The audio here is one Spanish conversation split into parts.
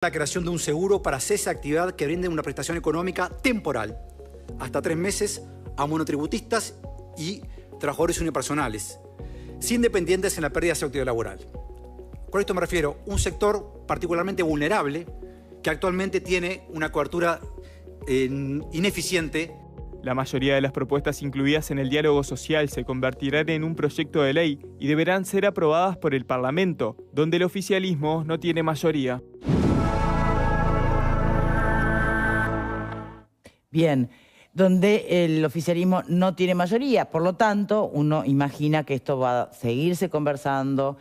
La creación de un seguro para cese de actividad que brinde una prestación económica temporal, hasta 3 meses, a monotributistas y trabajadores unipersonales, sin dependientes en la pérdida de su actividad laboral. Con esto me refiero a un sector particularmente vulnerable que actualmente tiene una cobertura ineficiente. La mayoría de las propuestas incluidas en el diálogo social se convertirán en un proyecto de ley y deberán ser aprobadas por el Parlamento, donde el oficialismo no tiene mayoría. Bien, donde el oficialismo no tiene mayoría, por lo tanto, uno imagina que esto va a seguirse conversando,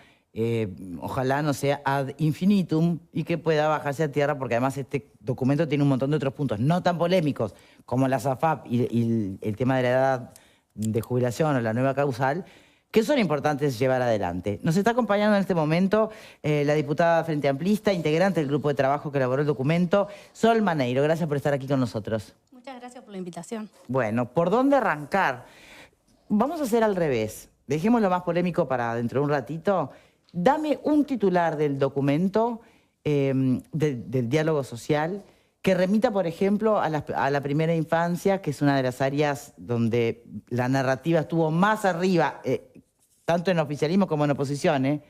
ojalá no sea ad infinitum y que pueda bajarse a tierra, porque además este documento tiene un montón de otros puntos no tan polémicos como la SAFAP y el tema de la edad de jubilación o la nueva causal, que son importantes llevar adelante. Nos está acompañando en este momento la diputada Frente Amplista, integrante del grupo de trabajo que elaboró el documento, Sol Maneiro. Gracias por estar aquí con nosotros. Muchas gracias por la invitación. Bueno, ¿por dónde arrancar? Vamos a hacer al revés. Dejemos lo más polémico para dentro de un ratito. Dame un titular del documento del diálogo social que remita, por ejemplo, a la primera infancia, que es una de las áreas donde la narrativa estuvo más arriba, tanto en oficialismo como en oposición,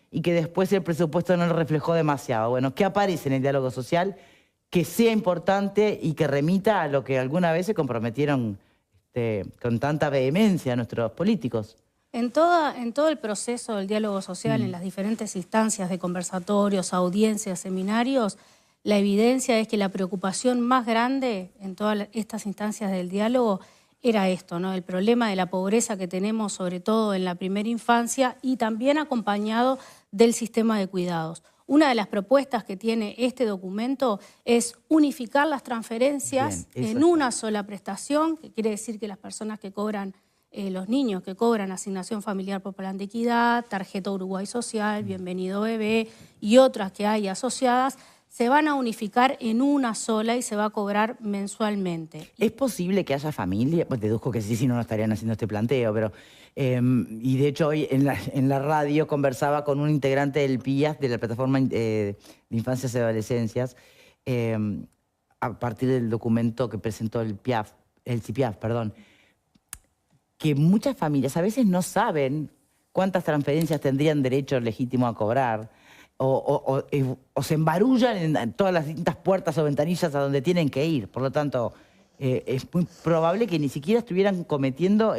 y que después el presupuesto no lo reflejó demasiado. Bueno, ¿qué aparece en el diálogo social que sea importante y que remita a lo que alguna vez se comprometieron con tanta vehemencia nuestros políticos? En todo el proceso del diálogo social, en las diferentes instancias de conversatorios, audiencias, seminarios, la evidencia es que la preocupación más grande en todas estas instancias del diálogo era esto, ¿no? El problema de la pobreza que tenemos, sobre todo en la primera infancia, y también acompañado del sistema de cuidados. Una de las propuestas que tiene este documento es unificar las transferencias en una sola prestación, que quiere decir que las personas que cobran, los niños que cobran asignación familiar por plan de equidad, tarjeta Uruguay Social, Bienvenido Bebé y otras que hay asociadas, se van a unificar en una sola y se va a cobrar mensualmente. ¿Es posible que haya familia? Pues deduzco que sí, si no, no estarían haciendo este planteo, pero... y de hecho hoy en la radio conversaba con un integrante del PIAF, de la Plataforma de Infancias y Adolescencias, a partir del documento que presentó el CIPIAF, perdón, que muchas familias a veces no saben cuántas transferencias tendrían derecho legítimo a cobrar, o se embarullan en todas las distintas puertas o ventanillas a donde tienen que ir. Por lo tanto, es muy probable que ni siquiera estuvieran cumpliendo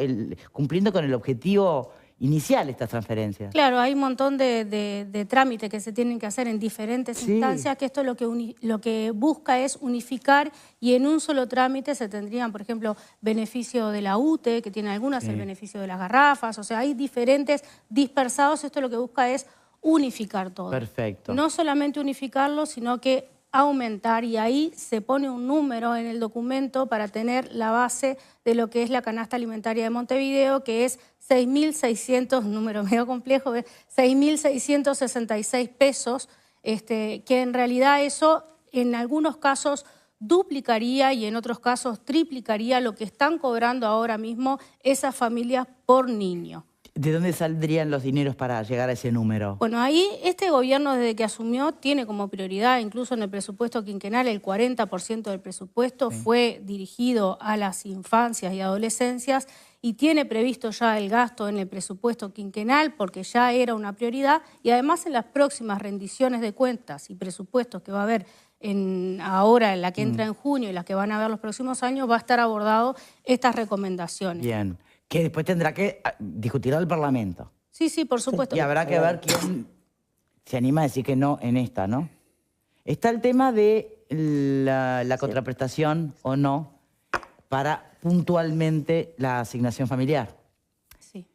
con el objetivo inicial estas transferencias. Claro, hay un montón de trámites que se tienen que hacer en diferentes instancias, que esto lo que busca es unificar, y en un solo trámite se tendrían, por ejemplo, beneficio de la UTE, que tiene algunas, el beneficio de las garrafas, o sea, hay diferentes dispersados. Esto lo que busca es unificar todo. Perfecto. No solamente unificarlo, sino que aumentar, y ahí se pone un número en el documento para tener la base de lo que es la canasta alimentaria de Montevideo, que es 6.600, número medio complejo, 6.666 pesos, que en realidad eso en algunos casos duplicaría y en otros casos triplicaría lo que están cobrando ahora mismo esas familias por niño. ¿De dónde saldrían los dineros para llegar a ese número? Bueno, ahí este gobierno desde que asumió tiene como prioridad, incluso en el presupuesto quinquenal, el 40% del presupuesto fue dirigido a las infancias y adolescencias, y tiene previsto ya el gasto en el presupuesto quinquenal porque ya era una prioridad, y además en las próximas rendiciones de cuentas y presupuestos que va a haber ahora en la que entra en junio y las que van a haber los próximos años, va a estar abordado estas recomendaciones. Bien. Que después tendrá que discutirlo el Parlamento. Sí, sí, por supuesto. Y habrá que ver quién se anima a decir que no en esta, ¿no? Está el tema de la contraprestación o no para puntualmente la asignación familiar. Sí.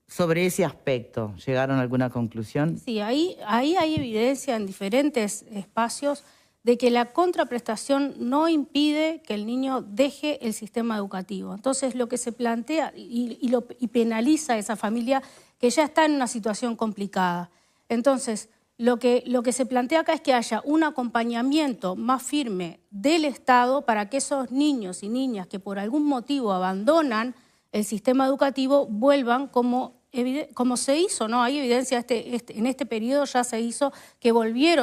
Sobre ese aspecto, ¿llegaron a alguna conclusión? Sí, ahí hay evidencia en diferentes espacios de que la contraprestación no impide que el niño deje el sistema educativo. Entonces, lo que se plantea y penaliza a esa familia que ya está en una situación complicada. Entonces, lo que se plantea acá es que haya un acompañamiento más firme del Estado para que esos niños y niñas que por algún motivo abandonan el sistema educativo vuelvan como como se hizo, ¿no? Hay evidencia, en este periodo ya se hizo que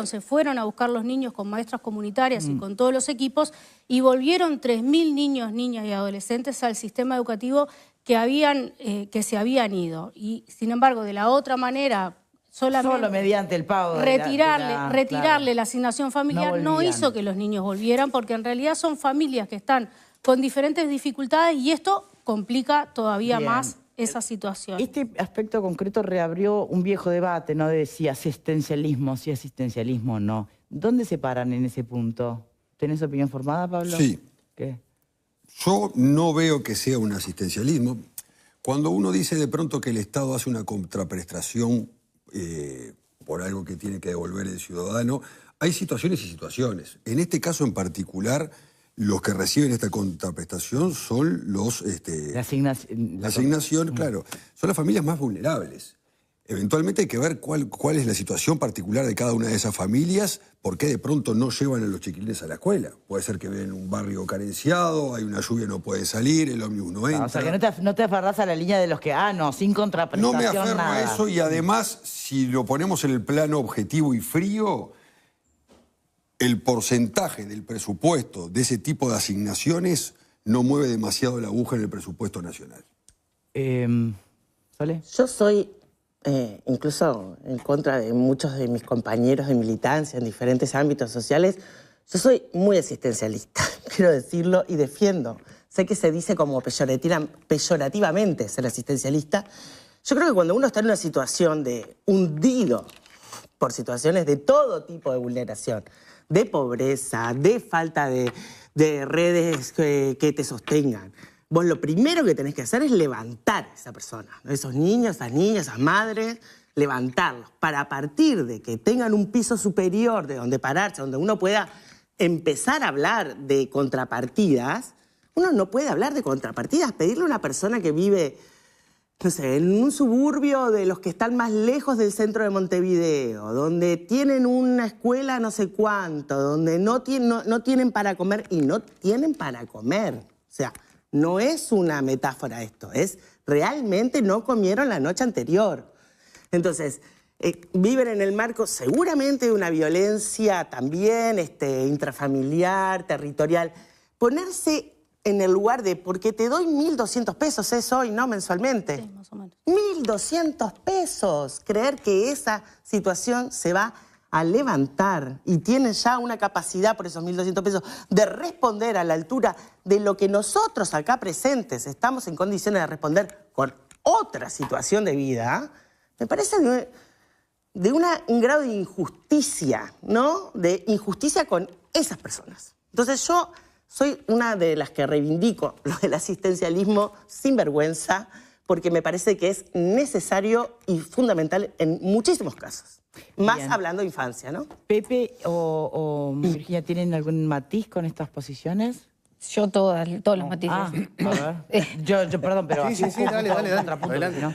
se fueron a buscar los niños con maestras comunitarias y con todos los equipos, y volvieron 3.000 niños, niñas y adolescentes al sistema educativo que se habían ido. Y sin embargo, de la otra manera, solo mediante el pago retirarle la asignación familiar no hizo que los niños volvieran, porque en realidad son familias que están con diferentes dificultades y esto complica todavía más esa situación. Este aspecto concreto reabrió un viejo debate, ¿no? De si asistencialismo no. ¿Dónde se paran en ese punto? ¿Tenés opinión formada, Pablo? Sí. ¿Qué? Yo no veo que sea un asistencialismo. Cuando uno dice de pronto que el Estado hace una contraprestación por algo que tiene que devolver el ciudadano, hay situaciones y situaciones. En este caso en particular, los que reciben esta contraprestación son los... La asignación, claro. Son las familias más vulnerables. Eventualmente hay que ver cuál es la situación particular de cada una de esas familias, por qué de pronto no llevan a los chiquilines a la escuela. Puede ser que viven en un barrio carenciado, hay una lluvia, no puede salir, el ómnibus no entra. O sea, que no te aferrás a la línea de los que, sin contraprestación, no me aferro nada. a eso, y además, si lo ponemos en el plano objetivo y frío, el porcentaje del presupuesto de ese tipo de asignaciones no mueve demasiado la aguja en el presupuesto nacional. ¿Sole? Yo soy... incluso en contra de muchos de mis compañeros de militancia en diferentes ámbitos sociales, yo soy muy asistencialista, quiero decirlo, y defiendo. Sé que se dice como peyorativamente ser asistencialista. Yo creo que cuando uno está en una situación de hundido por situaciones de todo tipo de vulneración, de pobreza, de falta de redes que te sostengan, vos lo primero que tenés que hacer es levantar a esa persona, ¿no? Esos niños, esas niñas, esas madres, levantarlos para a partir de que tengan un piso superior de donde pararse, donde uno pueda empezar a hablar de contrapartidas. Uno no puede hablar de contrapartidas, pedirle a una persona que vive, no sé, en un suburbio de los que están más lejos del centro de Montevideo, donde tienen una escuela no sé cuánto, donde no tienen para comer y no tienen para comer. O sea, no es una metáfora esto, es realmente no comieron la noche anterior. Entonces, viven en el marco seguramente de una violencia también intrafamiliar, territorial. Ponerse en el lugar de, porque te doy 1.200 pesos, es hoy, ¿no? Mensualmente. Sí, más o menos. 1.200 pesos. Creer que esa situación se va a levantar y tienen ya una capacidad por esos 1.200 pesos de responder a la altura de lo que nosotros acá presentes estamos en condiciones de responder con otra situación de vida, me parece de un grado de injusticia, ¿no? De injusticia con esas personas. Entonces yo soy una de las que reivindico lo del asistencialismo sin vergüenza, porque me parece que es necesario y fundamental en muchísimos casos. Más bien, hablando de infancia, ¿no? Pepe o Virginia, ¿tienen algún matiz con estas posiciones? Yo todos los matices. A ver. Yo perdón, pero... Sí, dale. ¿No?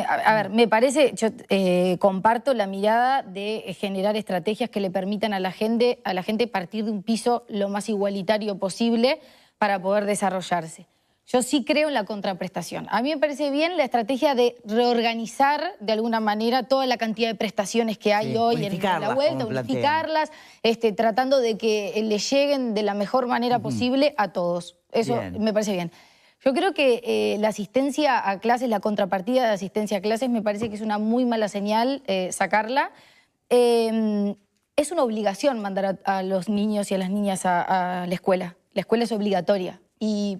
A ver, me parece, yo comparto la mirada de generar estrategias que le permitan a la gente partir de un piso lo más igualitario posible para poder desarrollarse. Yo sí creo en la contraprestación. A mí me parece bien la estrategia de reorganizar de alguna manera toda la cantidad de prestaciones que hay hoy en la vuelta, unificarlas, tratando de que le lleguen de la mejor manera posible a todos. Eso me parece bien. Yo creo que la asistencia a clases, la contrapartida de asistencia a clases, me parece que es una muy mala señal sacarla. Es una obligación mandar a los niños y a las niñas a la escuela. La escuela es obligatoria. Y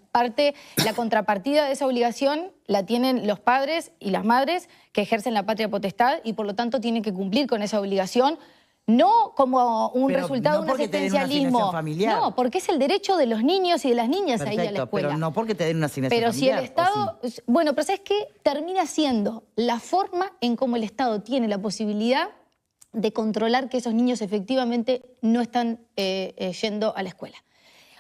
la contrapartida de esa obligación la tienen los padres y las madres que ejercen la patria potestad y por lo tanto tienen que cumplir con esa obligación, no como un resultado de un asistencialismo. No, porque es el derecho de los niños y de las niñas a ir a la escuela. Pero no porque te den una asignación familiar. Pero si el Estado... Sí. Bueno, pero ¿sabes qué? Termina siendo la forma en cómo el Estado tiene la posibilidad de controlar que esos niños efectivamente no están yendo a la escuela.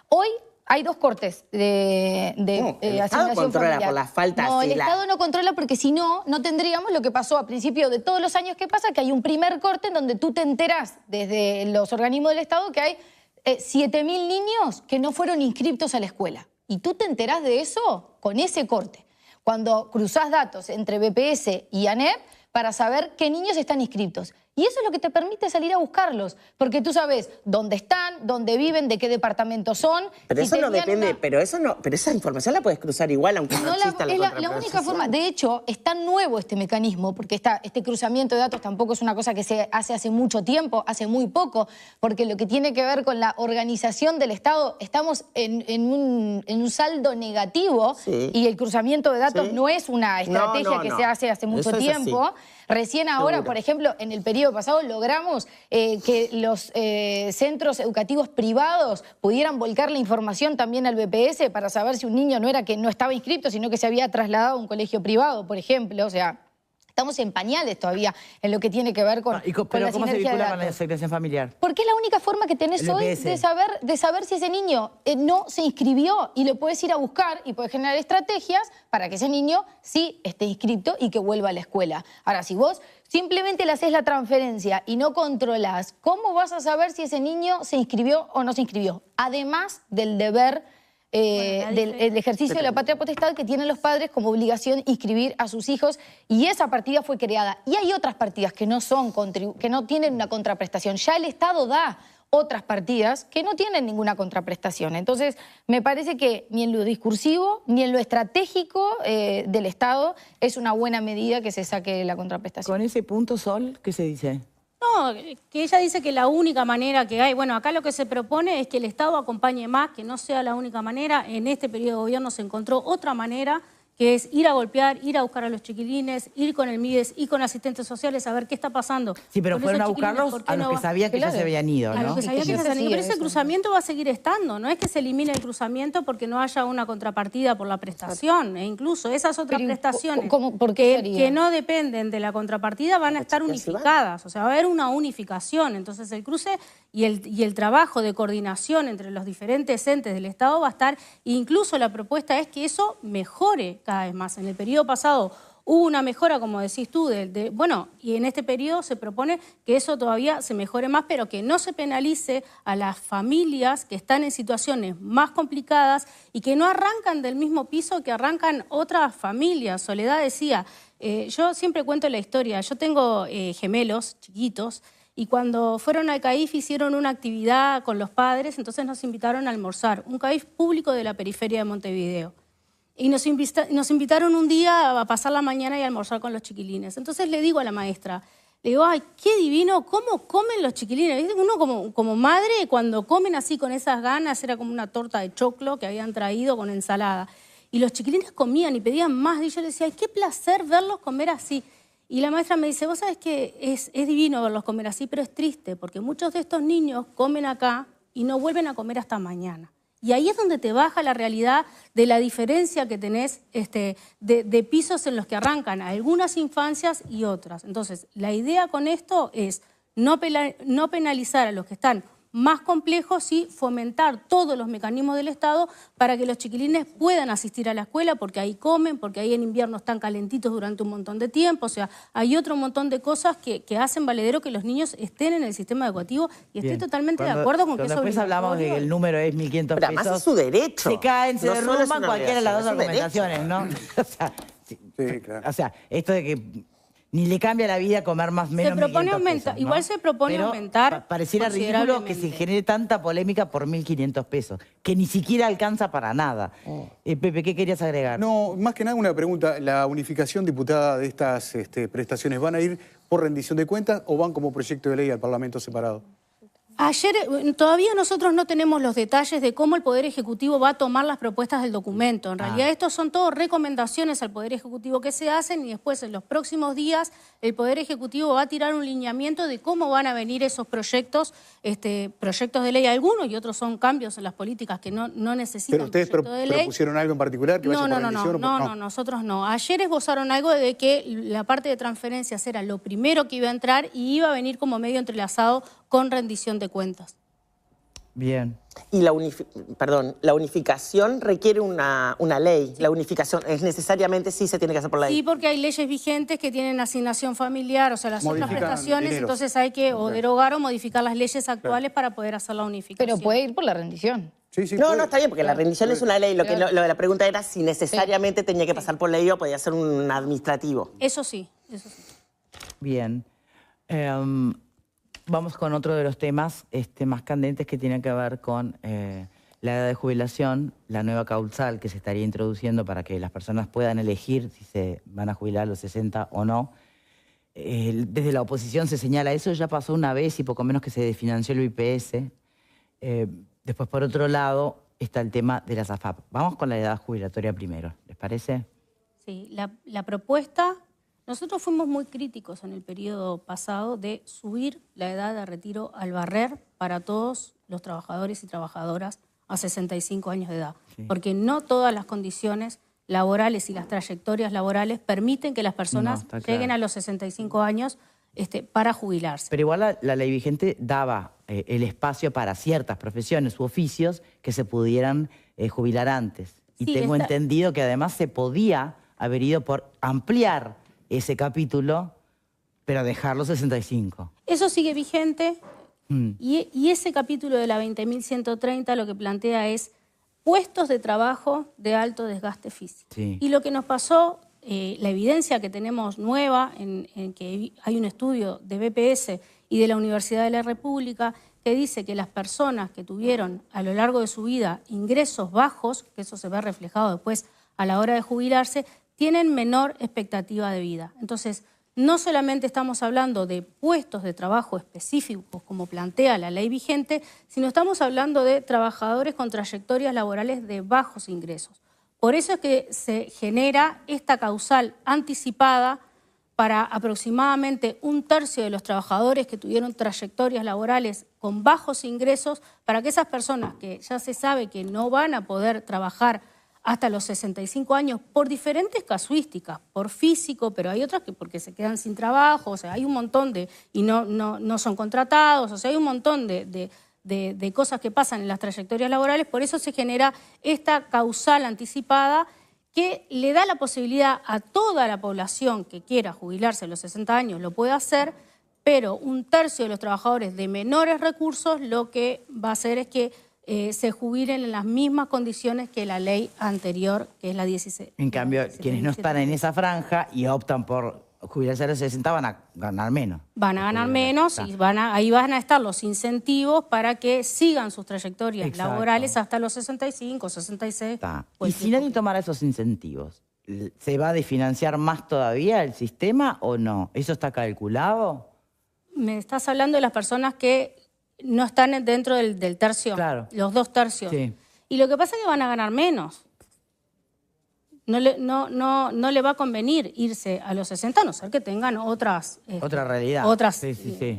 Hoy hay dos cortes de el Estado asignación controla familiar. Por las faltas. No, el Estado no controla porque si no, no tendríamos lo que pasó a principio de todos los años que pasa, que hay un primer corte en donde tú te enterás desde los organismos del Estado que hay 7.000 niños que no fueron inscriptos a la escuela. Y tú te enterás de eso con ese corte. cuando cruzás datos entre BPS y ANEP para saber qué niños están inscriptos. Y eso es lo que te permite salir a buscarlos, porque tú sabes dónde están, dónde viven, de qué departamento son. Pero si eso no depende, una... pero esa información la puedes cruzar igual, aunque no exista la es la única forma. De hecho, es tan nuevo este mecanismo, porque este cruzamiento de datos tampoco es una cosa que se hace mucho tiempo, hace muy poco, porque lo que tiene que ver con la organización del Estado, estamos en un saldo negativo, sí, y el cruzamiento de datos sí, no es una estrategia que se hace hace mucho tiempo. Así. Recién ahora, por ejemplo, en el periodo pasado logramos que los centros educativos privados pudieran volcar la información también al BPS para saber si un niño no era que no estaba inscripto, sino que se había trasladado a un colegio privado, por ejemplo. O sea, estamos en pañales todavía en lo que tiene que ver con, pero la ¿cómo se sinergia de vincula con la datos. segregación familiar? Porque es la única forma que tenés El hoy BPS. de saber si ese niño no se inscribió, y lo puedes ir a buscar y puedes generar estrategias para que ese niño sí esté inscripto y que vuelva a la escuela. Ahora, si vos simplemente le haces la transferencia y no controlás, ¿cómo vas a saber si ese niño se inscribió o no se inscribió? Además del deber del ejercicio de la patria potestad que tienen los padres como obligación inscribir a sus hijos, y esa partida fue creada. Y hay otras partidas que no tienen una contraprestación. Ya el Estado da otras partidas que no tienen ninguna contraprestación. Entonces, me parece que ni en lo discursivo ni en lo estratégico del Estado es una buena medida que se saque la contraprestación. Con ese punto, Sol, ¿qué se dice? No, que ella dice que la única manera que hay, bueno, acá lo que se propone es que el Estado acompañe más, que no sea la única manera. En este periodo de gobierno se encontró otra manera, que es ir a golpear, ir a buscar a los chiquilines, ir con el MIDES y con asistentes sociales a ver qué está pasando. Sí, pero con fueron a esos chiquilines, buscarlos ¿por qué a los no que va? sabían que ya se habían ido, A ¿no? los que sabían que ya se habían ido, pero ese eso. cruzamiento va a seguir estando. No es que se elimine el cruzamiento porque no haya una contrapartida por la prestación. E incluso esas otras prestaciones ¿por qué sería? que no dependen de la contrapartida van a estar unificadas. O sea, va a haber una unificación. Entonces el cruce y el trabajo de coordinación entre los diferentes entes del Estado va a estar. Incluso la propuesta es que eso mejore cada vez más. En el periodo pasado hubo una mejora, como decís tú, bueno, y en este periodo se propone que eso todavía se mejore más, pero que no se penalice a las familias que están en situaciones más complicadas y que no arrancan del mismo piso que arrancan otras familias. Soledad decía, yo siempre cuento la historia, yo tengo gemelos chiquitos, y cuando fueron al CAIF hicieron una actividad con los padres, entonces nos invitaron a almorzar, un CAIF público de la periferia de Montevideo. Y nos invitaron un día a pasar la mañana y a almorzar con los chiquilines. Entonces le digo a la maestra, le digo, ay, qué divino, cómo comen los chiquilines. ¿Viste? Uno como madre, cuando comen así con esas ganas, era como una torta de choclo que habían traído con ensalada. Y los chiquilines comían y pedían más. Y yo les decía, ay, qué placer verlos comer así. Y la maestra me dice, vos sabés que es divino verlos comer así, pero es triste, porque muchos de estos niños comen acá y no vuelven a comer hasta mañana. Y ahí es donde te baja la realidad de la diferencia que tenés de pisos en los que arrancan algunas infancias y otras. Entonces, la idea con esto es no penalizar a los que están más complejos y fomentar todos los mecanismos del Estado para que los chiquilines puedan asistir a la escuela, porque ahí comen, porque ahí en invierno están calentitos durante un montón de tiempo. O sea, hay otro montón de cosas que hacen valedero que los niños estén en el sistema educativo, y estoy totalmente de acuerdo con que eso... Después hablamos de que el número es 1.500 pesos. Pero además es su derecho. Se caen, se No solo es derrumban una cualquiera de las dos obligación, es argumentaciones, ¿no? Sí, claro. O sea, esto de que ni le cambia la vida comer más menos. Se propone 1.500 aumentar, pesos, ¿no? igual se propone Pero aumentar pareciera ridículo que se considerablemente. genere tanta polémica por 1.500 pesos, que ni siquiera alcanza para nada. Pepe, ¿qué querías agregar? No, más que nada una pregunta. ¿La unificación, diputada, de estas prestaciones van a ir por rendición de cuentas o van como proyecto de ley al Parlamento separado? Ayer, todavía nosotros no tenemos los detalles de cómo el Poder Ejecutivo va a tomar las propuestas del documento. En realidad, estos son todos recomendaciones al Poder Ejecutivo que se hacen, y después en los próximos días el Poder Ejecutivo va a tirar un lineamiento de cómo van a venir esos proyectos, proyectos de ley algunos, y otros son cambios en las políticas que no necesitan ¿Pero ustedes proyecto de ley. propusieron algo en particular que vaya por rendición? No, nosotros no. Ayer esbozaron algo de que la parte de transferencias era lo primero que iba a entrar y iba a venir como medio entrelazado con rendición de cuentas. Bien. Y la unificación requiere una ley. La unificación es necesariamente, sí se tiene que hacer por ley. Sí, porque hay leyes vigentes que tienen asignación familiar, o sea, las otras Modifican prestaciones, dineros. entonces hay que o derogar o modificar las leyes actuales para poder hacer la unificación. Pero puede ir por la rendición. Sí, sí, No, puede. no, está bien, porque la rendición es una ley. Lo de la pregunta era si necesariamente tenía que pasar por ley o podía ser un administrativo. Eso sí, eso sí. Bien. Vamos con otro de los temas más candentes que tiene que ver con la edad de jubilación, la nueva causal que se estaría introduciendo para que las personas puedan elegir si se van a jubilar a los 60 o no. Desde la oposición se señala, eso ya pasó una vez y poco menos que se desfinanció el IPS. Después, por otro lado, está el tema de las AFAP. Vamos con la edad jubilatoria primero, ¿les parece? Sí, la propuesta, nosotros fuimos muy críticos en el periodo pasado de subir la edad de retiro al barrer para todos los trabajadores y trabajadoras a 65 años de edad, porque no todas las condiciones laborales y las trayectorias laborales permiten que las personas lleguen a los 65 años para jubilarse. Pero igual la ley vigente daba el espacio para ciertas profesiones u oficios que se pudieran jubilar antes. Y Sí, tengo entendido que además se podía haber ido por ampliar ese capítulo, pero dejar los 65. Eso sigue vigente y ese capítulo de la 20.130 lo que plantea es puestos de trabajo de alto desgaste físico. Sí. Y lo que nos pasó, la evidencia que tenemos nueva, en que hay un estudio de BPS y de la Universidad de la República que dice que las personas que tuvieron a lo largo de su vida ingresos bajos, que eso se ve reflejado después a la hora de jubilarse, tienen menor expectativa de vida. Entonces, no solamente estamos hablando de puestos de trabajo específicos, como plantea la ley vigente, sino estamos hablando de trabajadores con trayectorias laborales de bajos ingresos. Por eso es que se genera esta causal anticipada para aproximadamente un tercio de los trabajadores que tuvieron trayectorias laborales con bajos ingresos, para que esas personas que ya se sabe que no van a poder trabajar hasta los 65 años por diferentes casuísticas, por físico, pero hay otras que porque se quedan sin trabajo, o sea, hay un montón y no son contratados, o sea, hay un montón de cosas que pasan en las trayectorias laborales, por eso se genera esta causal anticipada que le da la posibilidad a toda la población que quiera jubilarse a los 60 años, lo puede hacer, pero un tercio de los trabajadores de menores recursos lo que va a hacer es que se jubilen en las mismas condiciones que la ley anterior, que es la 16. En cambio, quienes no están en esa franja y optan por jubilarse a los 60 van a ganar menos. Van a ganar menos y ahí van a estar los incentivos para que sigan sus trayectorias laborales hasta los 65, 66. Y si nadie tomara esos incentivos, ¿se va a desfinanciar más todavía el sistema o no? ¿Eso está calculado? Me estás hablando de las personas que no están dentro del tercio, los 2 tercios. Sí. Y lo que pasa es que van a ganar menos. No le va a convenir irse a los 60, a no ser que tengan otras... otra realidad. Otras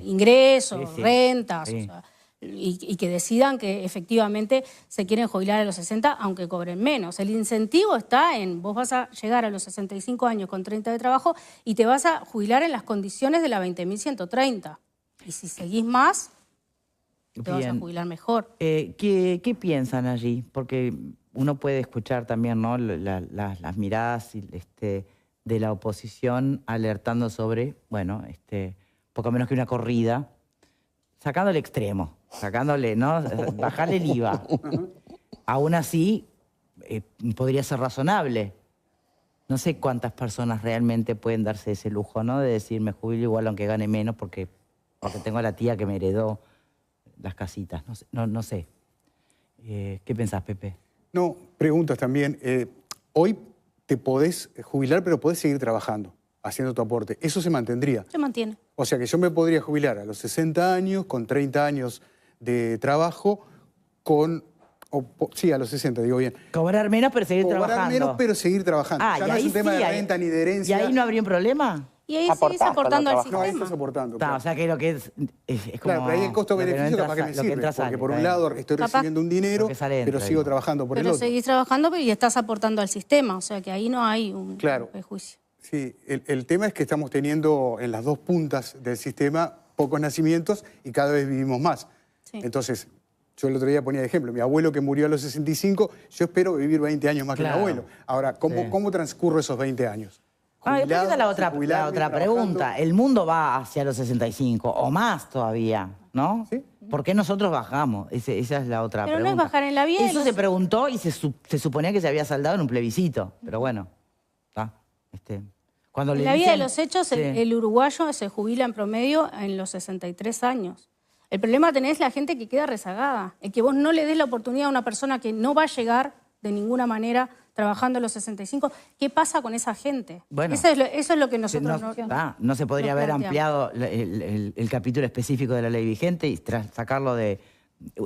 ingresos, rentas, o sea, y que decidan que efectivamente se quieren jubilar a los 60, aunque cobren menos. El incentivo está en, vos vas a llegar a los 65 años con 30 de trabajo y te vas a jubilar en las condiciones de la 20.130. Y si seguís más... te vas a jubilar mejor. ¿Qué piensan allí? Porque uno puede escuchar también, ¿no?, las miradas de la oposición alertando sobre, bueno, poco menos que una corrida, sacándole extremo, sacándole, ¿no?, bajarle el IVA. Aún así, podría ser razonable. No sé cuántas personas realmente pueden darse ese lujo, ¿no?, de decir, me jubilo igual aunque gane menos porque tengo a la tía que me heredó las casitas, no sé. ¿Qué pensás, Pepe? No, preguntas también. Hoy te podés jubilar, pero podés seguir trabajando, haciendo tu aporte. ¿Eso se mantendría? Se mantiene. O sea que yo me podría jubilar a los 60 años, con 30 años de trabajo, sí, a los 60, digo bien. Cobrar menos, pero seguir trabajando. Cobrar menos, pero seguir trabajando. Ya no es un tema de renta ni de herencia. ¿Y ahí no habría un problema? Y ahí seguís aportando al sistema. No, ahí estás aportando. Claro. O sea que lo que es como... Claro, pero ahí el costo-beneficio capaz que me sirve. Porque por un lado estoy recibiendo un dinero, pero sigo trabajando por el otro. Pero seguís trabajando y estás aportando al sistema. O sea que ahí no hay un prejuicio. Sí, el tema es que estamos teniendo en las dos puntas del sistema pocos nacimientos y cada vez vivimos más. Sí. Entonces, yo el otro día ponía de ejemplo, mi abuelo que murió a los 65, yo espero vivir 20 años más que mi abuelo. Ahora, ¿cómo transcurro esos 20 años? Después está la otra pregunta. El mundo va hacia los 65 o más todavía, ¿no? Sí. ¿Por qué nosotros bajamos? Esa es la otra Pero pregunta. no es bajar en la vida. Eso se preguntó y se suponía que se había saldado en un plebiscito. Pero bueno, está. Cuando En le la vida dicen- de los hechos, Sí. el uruguayo se jubila en promedio en los 63 años. El problema tenés la gente que queda rezagada. El que vos no le des la oportunidad a una persona que no va a llegar de ninguna manera trabajando a los 65. ¿Qué pasa con esa gente? Bueno, eso es lo que nosotros no se podría nos haber planteamos. ampliado el capítulo específico de la ley vigente y sacarlo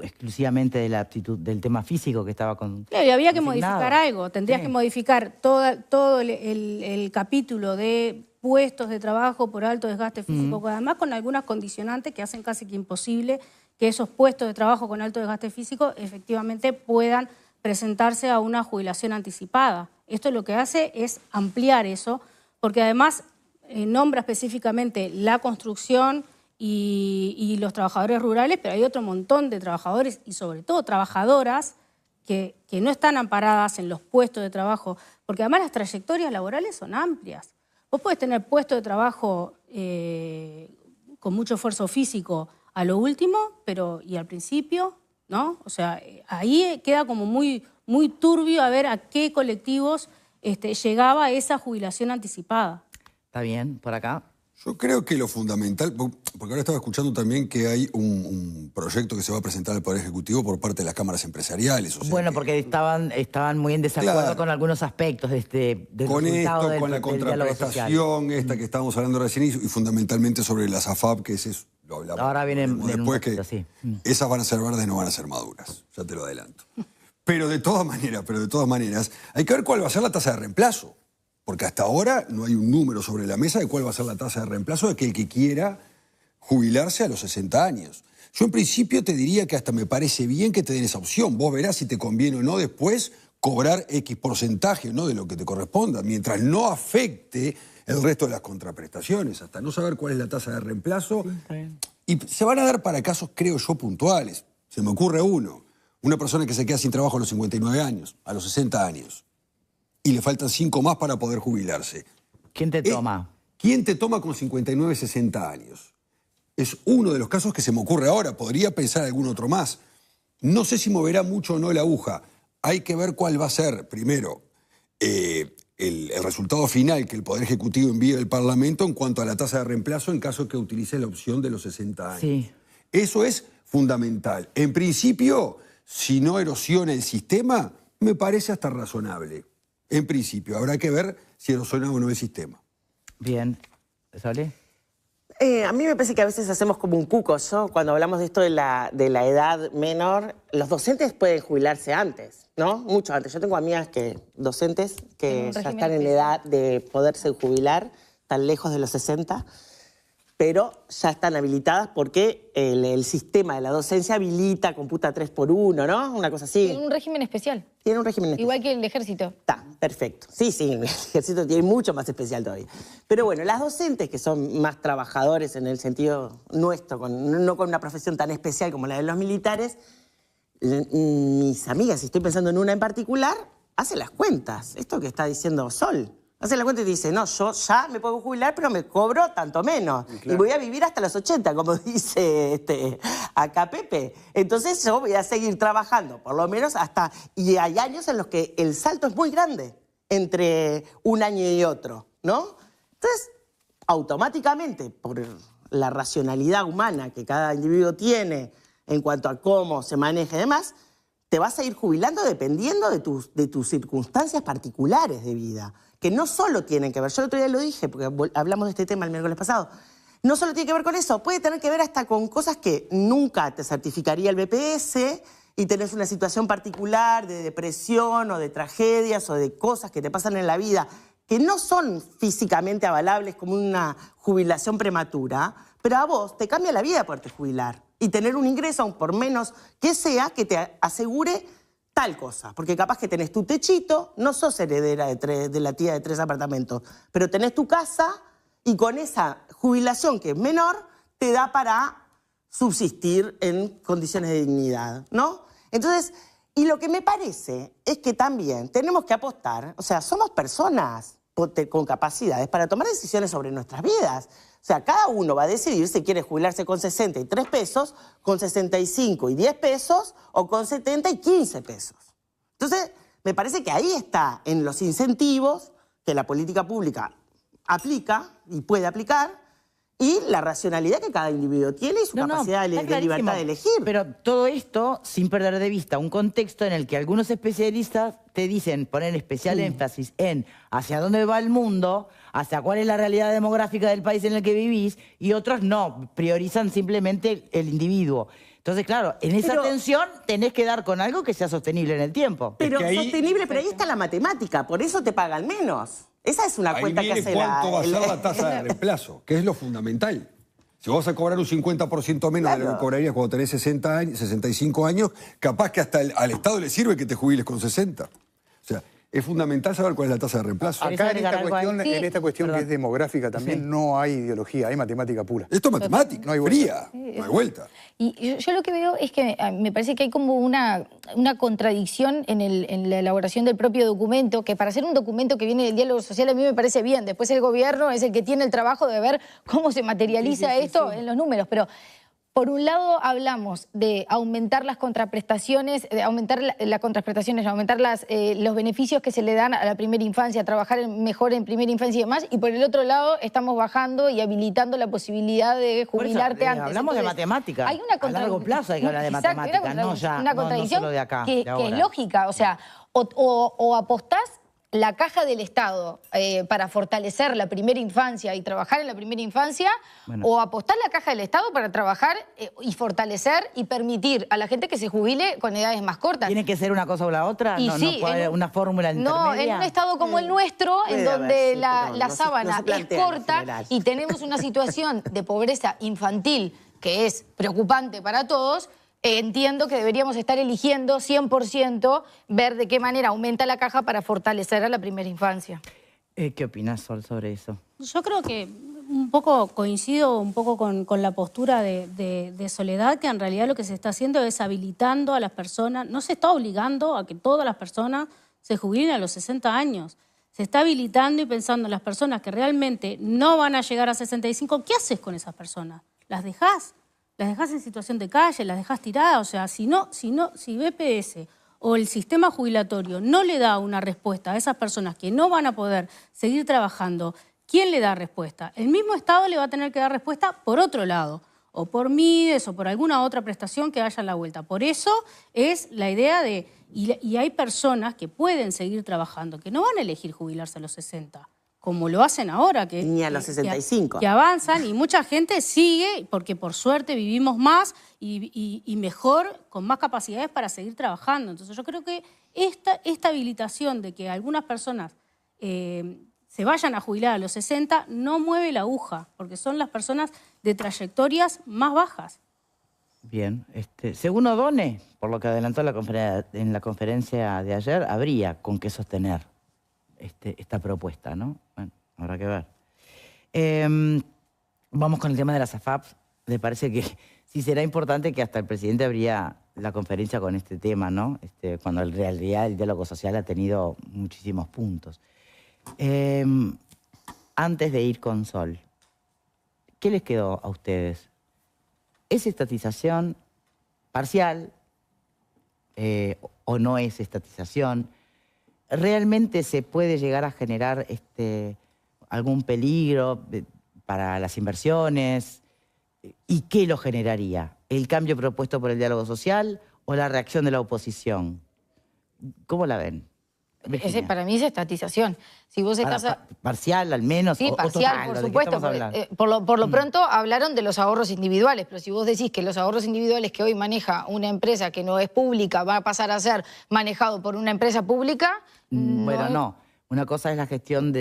exclusivamente de la aptitud del tema físico que estaba con. Claro, y había que consignado. modificar algo. Tendrías que modificar todo el capítulo de puestos de trabajo por alto desgaste físico, además con algunas condicionantes que hacen casi que imposible que esos puestos de trabajo con alto desgaste físico efectivamente puedan presentarse a una jubilación anticipada. Esto lo que hace es ampliar eso, porque además nombra específicamente la construcción y los trabajadores rurales, pero hay otro montón de trabajadores y sobre todo trabajadoras que no están amparadas en los puestos de trabajo, porque además las trayectorias laborales son amplias. Vos podés tener puestos de trabajo con mucho esfuerzo físico a lo último, y al principio, ¿no? O sea, ahí queda como muy turbio a ver a qué colectivos llegaba esa jubilación anticipada. ¿Está bien por acá? Yo creo que lo fundamental, porque ahora estaba escuchando también que hay un proyecto que se va a presentar al Poder Ejecutivo por parte de las cámaras empresariales. O sea Bueno, que, porque estaban muy en desacuerdo Claro. con algunos aspectos del con resultado esto, del- con la del diálogo contraprestación, esta que estábamos hablando recién, y fundamentalmente sobre las AFAP, que ese es, lo hablamos. Ahora vienen lo veremos en un después, ratito, que sí. esas van a ser verdes, no van a ser maduras, ya te lo adelanto. Pero de todas maneras, hay que ver cuál va a ser la tasa de reemplazo. Porque hasta ahora no hay un número sobre la mesa de cuál va a ser la tasa de reemplazo de aquel que quiera jubilarse a los 60 años. Yo en principio te diría que hasta me parece bien que te den esa opción. Vos verás si te conviene o no después cobrar X porcentaje, ¿no?, de lo que te corresponda, mientras no afecte el resto de las contraprestaciones, hasta no saber cuál es la tasa de reemplazo. Y se van a dar para casos, creo yo, puntuales. Se me ocurre uno. Una persona que se queda sin trabajo a los 59 años, a los 60 años. Y le faltan 5 más para poder jubilarse. ¿Quién te toma? ¿Quién te toma con 59, 60 años? Es uno de los casos que se me ocurre ahora. Podría pensar algún otro más. No sé si moverá mucho o no la aguja. Hay que ver cuál va a ser, primero, el resultado final que el Poder Ejecutivo envíe al Parlamento en cuanto a la tasa de reemplazo en caso que utilice la opción de los 60 años. Sí. Eso es fundamental. En principio, si no erosiona el sistema, me parece hasta razonable. En principio, habrá que ver si erosiona o no el sistema. Bien. ¿Sale? A mí me parece que a veces hacemos como un cuco. Yo, cuando hablamos de esto de la edad menor, los docentes pueden jubilarse antes, ¿no? Mucho antes. Yo tengo amigas docentes que ya están en la edad de poderse jubilar, tan lejos de los 60, pero ya están habilitadas porque el sistema de la docencia habilita, computa 3x1, ¿no? Una cosa así. Tiene un régimen especial. Tiene un régimen especial. Igual que el ejército. Está, perfecto. Sí, el ejército tiene mucho más especial todavía. Pero bueno, las docentes que son más trabajadores en el sentido nuestro, no con una profesión tan especial como la de los militares, mis amigas, si estoy pensando en una en particular, hacen las cuentas. Esto que está diciendo Sol. Hace la cuenta y dice, no, yo ya me puedo jubilar, pero me cobro tanto menos. Claro. Y voy a vivir hasta los 80, como dice acá Pepe. Entonces yo voy a seguir trabajando, por lo menos hasta... Y hay años en los que el salto es muy grande entre un año y otro, ¿no? Entonces, automáticamente, por la racionalidad humana que cada individuo tiene en cuanto a cómo se maneja y demás, te vas a ir jubilando dependiendo de tus circunstancias particulares de vida, que no solo tienen que ver, yo el otro día lo dije, porque hablamos de este tema el miércoles pasado, no solo tiene que ver con eso, puede tener que ver hasta con cosas que nunca te certificaría el BPS y tenés una situación particular de depresión o de tragedias o de cosas que te pasan en la vida que no son físicamente avalables como una jubilación prematura, pero a vos te cambia la vida poderte jubilar y tener un ingreso, aun por menos que sea, que te asegure tal cosa. Porque capaz que tenés tu techito, no sos heredera de la tía de 3 apartamentos, pero tenés tu casa y con esa jubilación que es menor, te da para subsistir en condiciones de dignidad, ¿no? Entonces, y lo que me parece es que también tenemos que apostar, o sea, somos personas, con capacidades para tomar decisiones sobre nuestras vidas. O sea, cada uno va a decidir si quiere jubilarse con 63 pesos, con 65 y 10 pesos, o con 70 y 15 pesos. Entonces, me parece que ahí está, en los incentivos que la política pública aplica y puede aplicar, y la racionalidad que cada individuo tiene y su capacidad de libertad de elegir. Pero todo esto sin perder de vista un contexto en el que algunos especialistas te dicen poner especial énfasis en hacia dónde va el mundo, hacia cuál es la realidad demográfica del país en el que vivís, y otros no, priorizan simplemente el individuo. Entonces, claro, en esa tensión tenés que dar con algo que sea sostenible en el tiempo. Pero sostenible, pero ahí está la matemática, por eso te pagan menos. Esa es una cuenta que hace ¿cuánto va a ser la tasa de reemplazo? Que es lo fundamental. Si vas a cobrar un 50% menos de lo que cobrarías cuando tenés 60 años, 65 años, capaz que hasta al Estado le sirve que te jubiles con 60. O sea, es fundamental saber cuál es la tasa de reemplazo. Acá en esta cuestión que es demográfica también no hay ideología, hay matemática pura. Esto es matemática, no hay fría, no hay vuelta. Y yo lo que veo es que me parece que hay como una contradicción en la elaboración del propio documento, que para hacer un documento que viene del diálogo social a mí me parece bien. Después el gobierno es el que tiene el trabajo de ver cómo se materializa esto en los números, pero... Por un lado hablamos de aumentar las contraprestaciones, aumentar los beneficios que se le dan a la primera infancia, trabajar mejor en primera infancia y demás, y por el otro lado estamos bajando y habilitando la posibilidad de jubilarte antes. Hablamos de matemática. Hay una a largo plazo hay que hablar de matemática, no solo de acá. Que es lógica, o sea, o apostás la caja del Estado para fortalecer la primera infancia y trabajar en la primera infancia, o apostar la caja del Estado para trabajar y fortalecer y permitir a la gente que se jubile con edades más cortas. ¿Tiene que ser una cosa o la otra? Y ¿No, sí, puede una fórmula intermedia? No, en un Estado como el nuestro, en donde la sábana es corta y tenemos una situación de pobreza infantil que es preocupante para todos, entiendo que deberíamos estar eligiendo 100% ver de qué manera aumenta la caja para fortalecer a la primera infancia. ¿Qué opinas, Sol, sobre eso? Yo creo que un poco coincido un poco con la postura de Soledad, que en realidad lo que se está haciendo es habilitando a las personas, no se está obligando a que todas las personas se jubilen a los 60 años. Se está habilitando y pensando en las personas que realmente no van a llegar a 65. ¿Qué haces con esas personas? ¿Las dejás? Las dejás en situación de calle, las dejás tiradas. O sea, si BPS o el sistema jubilatorio no le da una respuesta a esas personas que no van a poder seguir trabajando, ¿quién le da respuesta? El mismo Estado le va a tener que dar respuesta por otro lado, o por Mides o por alguna otra prestación que haya a la vuelta. Por eso es la idea de... Y hay personas que pueden seguir trabajando, que no van a elegir jubilarse a los 60. Como lo hacen ahora, ni a los 65. Que avanzan, y mucha gente sigue, porque por suerte vivimos más y mejor, con más capacidades para seguir trabajando. Entonces yo creo que esta habilitación de que algunas personas se vayan a jubilar a los 60 no mueve la aguja, porque son las personas de trayectorias más bajas. Bien, según O'Donnell, por lo que adelantó en la conferencia de ayer, habría con qué sostener esta propuesta, ¿no? Bueno, habrá que ver. Vamos con el tema de las AFAPs. Me parece que sí será importante que hasta el presidente abría la conferencia con este tema, ¿no? Cuando en realidad el diálogo social ha tenido muchísimos puntos. Antes de ir con Sol, ¿qué les quedó a ustedes? ¿Es estatización parcial o no es estatización? ¿Realmente se puede llegar a generar algún peligro para las inversiones? ¿Y qué lo generaría? ¿El cambio propuesto por el diálogo social o la reacción de la oposición? ¿Cómo la ven? Para mí es estatización. Si vos estás parcial al menos. Sí, parcial, por supuesto. Por lo pronto hablaron de los ahorros individuales, pero si vos decís que los ahorros individuales que hoy maneja una empresa que no es pública va a pasar a ser manejado por una empresa pública... Bueno, no. Una cosa es la gestión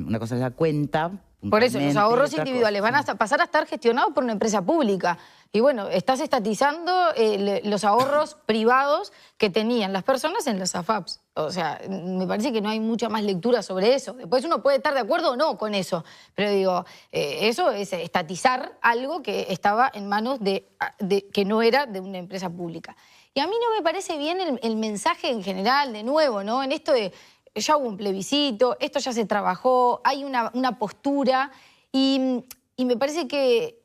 una cosa es la cuenta. Por eso, los ahorros individuales van a pasar a estar gestionados por una empresa pública. Y bueno, estás estatizando los ahorros privados que tenían las personas en las AFAPs. O sea, me parece que no hay mucha más lectura sobre eso. Después uno puede estar de acuerdo o no con eso. Pero digo, eso es estatizar algo que estaba en manos que no era de una empresa pública. Y a mí no me parece bien el mensaje en general, de nuevo, ¿no? En esto de ya hubo un plebiscito, esto ya se trabajó, hay una postura y me parece que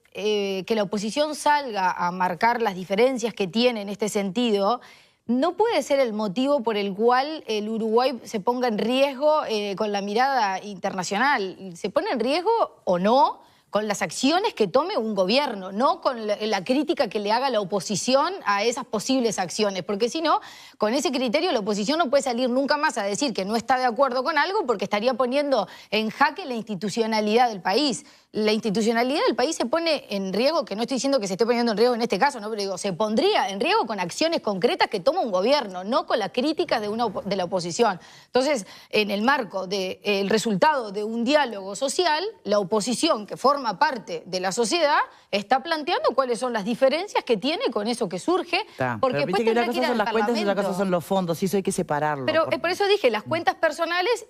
la oposición salga a marcar las diferencias que tiene en este sentido no puede ser el motivo por el cual el Uruguay se ponga en riesgo con la mirada internacional. ¿Se pone en riesgo o no con las acciones que tome un gobierno, no con la crítica que le haga la oposición a esas posibles acciones? Porque si no, con ese criterio la oposición no puede salir nunca más a decir que no está de acuerdo con algo porque estaría poniendo en jaque la institucionalidad del país. La institucionalidad del país se pone en riesgo, que no estoy diciendo que se esté poniendo en riesgo en este caso, ¿no? Pero digo, se pondría en riesgo con acciones concretas que toma un gobierno, no con las críticas de la oposición. Entonces, en el marco del resultado de un diálogo social, la oposición, que forma parte de la sociedad, está planteando cuáles son las diferencias que tiene con eso que surge, porque pero después que una tendrá que cosa ir son al las cuentas y otra Parlamento. cosa son los fondos, y eso hay que separarlo. Pero por eso dije, las cuentas personales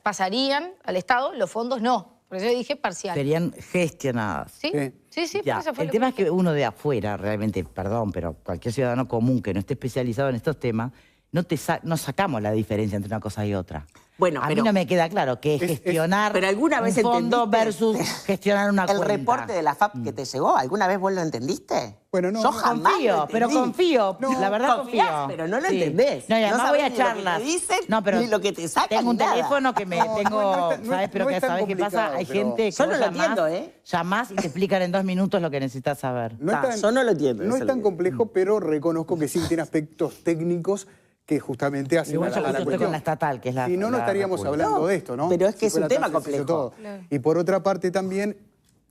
pasarían al Estado, los fondos no. Por eso dije parcial. Serían gestionadas. ¿Sí? Sí, Ya, por eso fue el lo tema que es que uno de afuera, realmente, perdón, pero cualquier ciudadano común que no esté especializado en estos temas, no sacamos la diferencia entre una cosa y otra. Bueno, a mí no me queda claro qué es gestionar pero alguna vez un fondo entendiste versus gestionar una el cuenta. reporte de la FAP que te llegó. ¿Alguna vez vos lo entendiste? Bueno, no. Yo jamás confío, lo pero entendí. confío. No, la verdad confías, confío. pero no lo Sí. entendés. No, y además no voy a sabés ni lo que charlas. te dicen, No, pero ni lo que te sacan, tengo un ni nada. teléfono que me tengo, ¿sabes? Pero que sabes qué pasa, hay gente que Yo no vos lo llamás, entiendo, llamás y te explican en 2 minutos lo que necesitas saber. Yo no lo entiendo. No es tan complejo, pero reconozco que sí tiene aspectos técnicos que justamente hacen Igual a yo la estoy cuestión. con la estatal, que es la... Si no, no estaríamos hablando de esto, ¿no? Pero es que Si es un fuera tema tan sencillo complejo. todo. Claro. Y por otra parte también,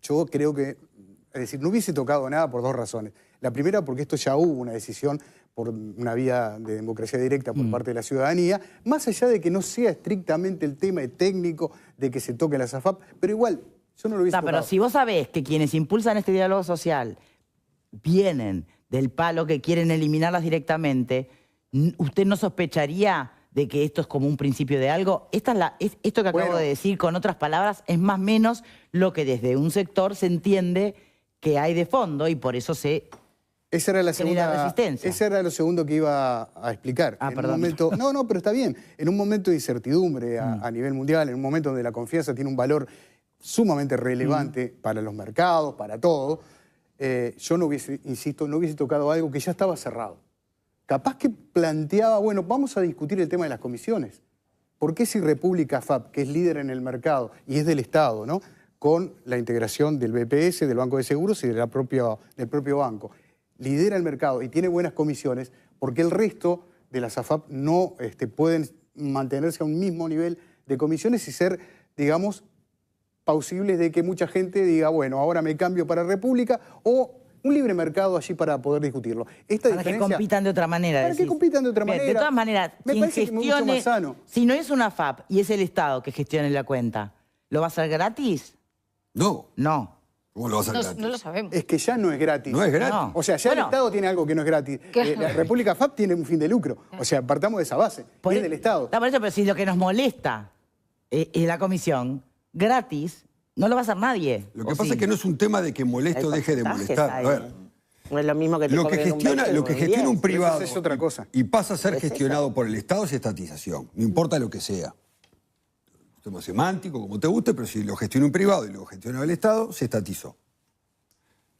yo creo que, es decir, no hubiese tocado nada por 2 razones. La primera, porque esto ya hubo una decisión por una vía de democracia directa por parte de la ciudadanía, más allá de que no sea estrictamente el tema técnico de que se toque la SAFAP, pero igual, yo no lo hubiese tocado. Pero si vos sabés que quienes impulsan este diálogo social vienen del palo que quieren eliminarlas directamente, ¿usted no sospecharía de que esto es como un principio de algo? Esto que acabo de decir, con otras palabras, es más o menos lo que desde un sector se entiende que hay de fondo y por eso se Esa era la genera segunda, resistencia. Ese era lo segundo que iba a explicar. En un perdón. momento, no, pero está bien. En un momento de incertidumbre a nivel mundial, en un momento donde la confianza tiene un valor sumamente relevante para los mercados, para todo, yo no hubiese, insisto, no hubiese tocado algo que ya estaba cerrado. Capaz que planteaba, bueno, vamos a discutir el tema de las comisiones. ¿Por qué si República FAP, que es líder en el mercado y es del Estado, ¿no? Con la integración del BPS, del Banco de Seguros y del propio banco, lidera el mercado y tiene buenas comisiones, ¿por qué el resto de las AFAP no pueden mantenerse a un mismo nivel de comisiones y ser, digamos, plausibles de que mucha gente diga, bueno, ahora me cambio para República, o un libre mercado allí para poder discutirlo? Esta para que diferencia, compitan de otra manera. para que decís. compitan de otra Bien, manera. De todas maneras, me quien parece que es mucho más sano. si no es una FAP y es el Estado que gestione la cuenta, ¿lo va a hacer gratis? No. No. ¿Cómo lo vas a hacer gratis? No lo sabemos. Es que ya no es gratis. No es gratis. No. O sea, ya el Estado tiene algo que no es gratis. Claro. La República FAP tiene un fin de lucro. O sea, partamos de esa base. Por Es e- del Estado. Está por eso, pero si lo que nos molesta es la comisión, gratis, no lo va a hacer nadie. Lo que ¿o pasa sí? es que no es un tema de que moleste o deje de porcentajes molestar. hay. A ver, No es lo mismo que te lo que cobren un gestiona, 20 lo que o un gestiona 10. un privado Eso es otra cosa. y pasa a ser Es eso. gestionado por el Estado es estatización. No importa lo que sea. Tema semántico, como te guste, pero si lo gestiona un privado y lo gestiona el Estado, se estatizó.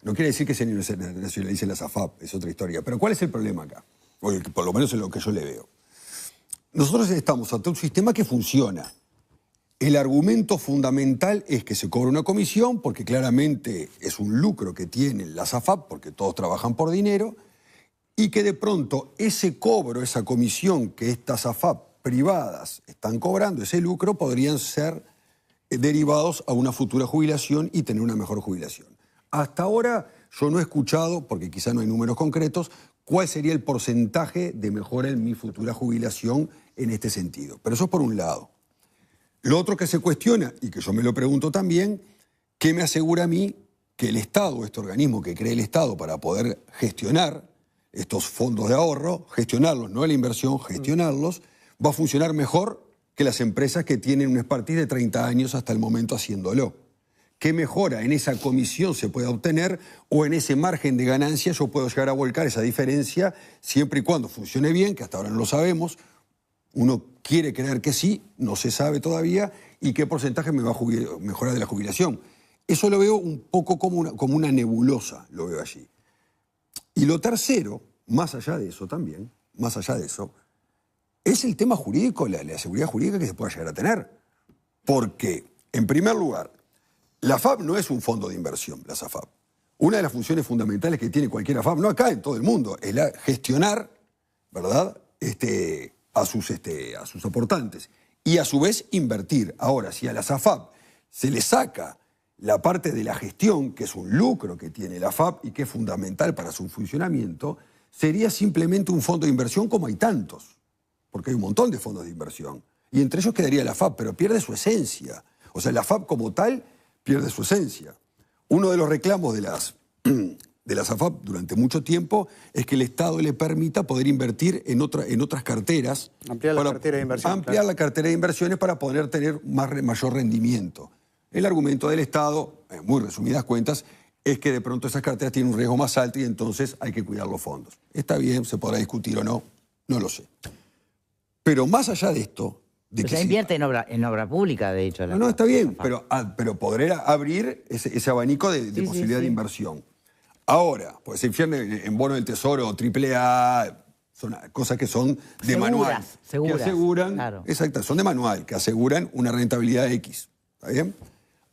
No quiere decir que se nacionalice la SAFAP, es otra historia. Pero ¿cuál es el problema acá? O por lo menos en lo que yo le veo. Nosotros estamos ante un sistema que funciona. El argumento fundamental es que se cobra una comisión porque claramente es un lucro que tiene la SAFAP, porque todos trabajan por dinero, y que de pronto ese cobro, esa comisión que estas SAFAP privadas están cobrando, ese lucro, podrían ser derivados a una futura jubilación y tener una mejor jubilación. Hasta ahora yo no he escuchado, porque quizá no hay números concretos, cuál sería el porcentaje de mejora en mi futura jubilación en este sentido. Pero eso es por un lado. Lo otro que se cuestiona, y que yo me lo pregunto también, ¿qué me asegura a mí que el Estado, este organismo que cree el Estado para poder gestionar estos fondos de ahorro, gestionarlos, no la inversión, gestionarlos, va a funcionar mejor que las empresas que tienen un expertise de 30 años hasta el momento haciéndolo? ¿Qué mejora en esa comisión se puede obtener o en ese margen de ganancia yo puedo llegar a volcar esa diferencia siempre y cuando funcione bien, que hasta ahora no lo sabemos, Uno quiere creer que sí, no se sabe todavía, y qué porcentaje me va a mejorar de la jubilación. Eso lo veo un poco como una nebulosa, lo veo allí. Y lo tercero, más allá de eso también, más allá de eso, es el tema jurídico, la seguridad jurídica que se pueda llegar a tener. Porque, en primer lugar, la AFAP no es un fondo de inversión, la SAFAP. Una de las funciones fundamentales que tiene cualquier AFAP, no acá, en todo el mundo, es gestionar, ¿verdad?, a sus aportantes. Y a su vez invertir. Ahora, si a la SAFAP se le saca la parte de la gestión, que es un lucro que tiene la AFAP y que es fundamental para su funcionamiento, sería simplemente un fondo de inversión como hay tantos. Porque hay un montón de fondos de inversión. Y entre ellos quedaría la AFAP, pero pierde su esencia. O sea, la AFAP como tal pierde su esencia. Uno de los reclamos de las AFAP durante mucho tiempo es que el Estado le permita poder invertir en otras carteras. Ampliar la cartera de inversión. Ampliar la cartera de inversiones para poder tener mayor rendimiento. El argumento del Estado, en muy resumidas cuentas, es que de pronto esas carteras tienen un riesgo más alto y entonces hay que cuidar los fondos. Está bien, se podrá discutir o no, no lo sé. Pero más allá de esto... O sea, invierte en obra pública, de hecho. No, está bien, pero podrá abrir ese abanico de posibilidad de inversión. Ahora, pues se invierte en bonos del Tesoro, AAA, son cosas que son de manual. Seguras, que aseguran, claro. Exacto, son de manual, que aseguran una rentabilidad X. ¿Está bien?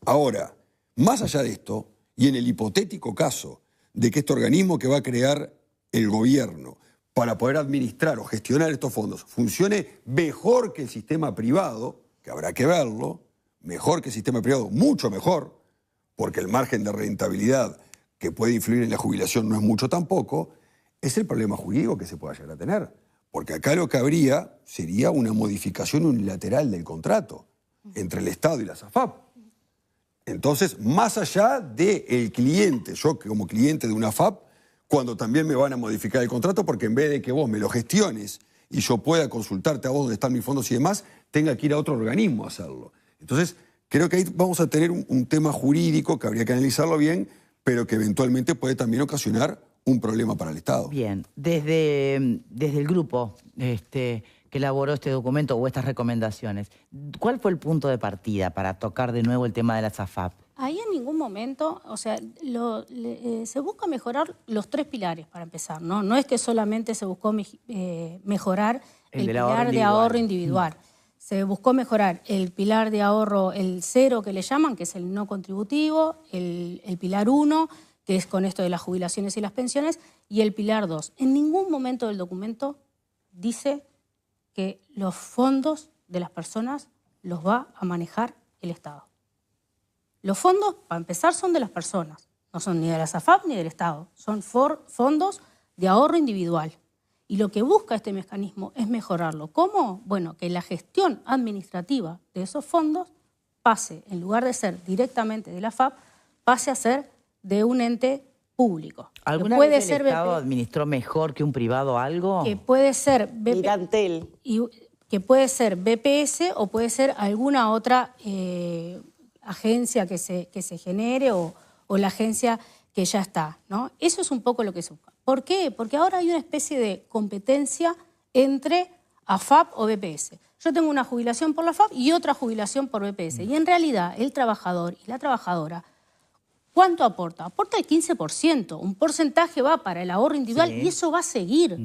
Ahora, más allá de esto, y en el hipotético caso de que este organismo que va a crear el gobierno para poder administrar o gestionar estos fondos funcione mejor que el sistema privado, que habrá que verlo, mejor que el sistema privado, mucho mejor, porque el margen de rentabilidad que puede influir en la jubilación no es mucho tampoco, es el problema jurídico que se pueda llegar a tener. Porque acá lo que habría sería una modificación unilateral del contrato entre el Estado y la SAFAP. Entonces, más allá del cliente, yo como cliente de una FAP, cuando también me van a modificar el contrato, porque en vez de que vos me lo gestiones y yo pueda consultarte a vos dónde están mis fondos y demás, tenga que ir a otro organismo a hacerlo. Entonces, creo que ahí vamos a tener un tema jurídico que habría que analizarlo bien, pero que eventualmente puede también ocasionar un problema para el Estado. Bien, desde el grupo que elaboró este documento o estas recomendaciones, ¿cuál fue el punto de partida para tocar de nuevo el tema de la SAFAP? Ahí en ningún momento, o sea, se busca mejorar los tres pilares para empezar, ¿no? No es que solamente se buscó mejorar el pilar de ahorro individual. Se buscó mejorar el pilar de ahorro, el 0 que le llaman, que es el no contributivo, el pilar 1, que es con esto de las jubilaciones y las pensiones, y el pilar 2. En ningún momento del documento dice que los fondos de las personas los va a manejar el Estado. Los fondos, para empezar, son de las personas. No son ni de la SAFAP ni del Estado. Son fondos de ahorro individual. Y lo que busca este mecanismo es mejorarlo. ¿Cómo? Bueno, que la gestión administrativa de esos fondos pase, en lugar de ser directamente de la FAP, pase a ser de un ente público. ¿Alguna vez el Estado administró mejor que un privado algo? Que puede ser Mirantel. Que puede ser BPS o puede ser alguna otra agencia que se genere o la agencia que ya está, ¿no? Eso es un poco lo que se busca. ¿Por qué? Porque ahora hay una especie de competencia entre AFAP o BPS. Yo tengo una jubilación por la AFAP y otra jubilación por BPS. Y en realidad el trabajador y la trabajadora, ¿cuánto aporta? Aporta el 15%. Un porcentaje va para el ahorro individual y eso va a seguir.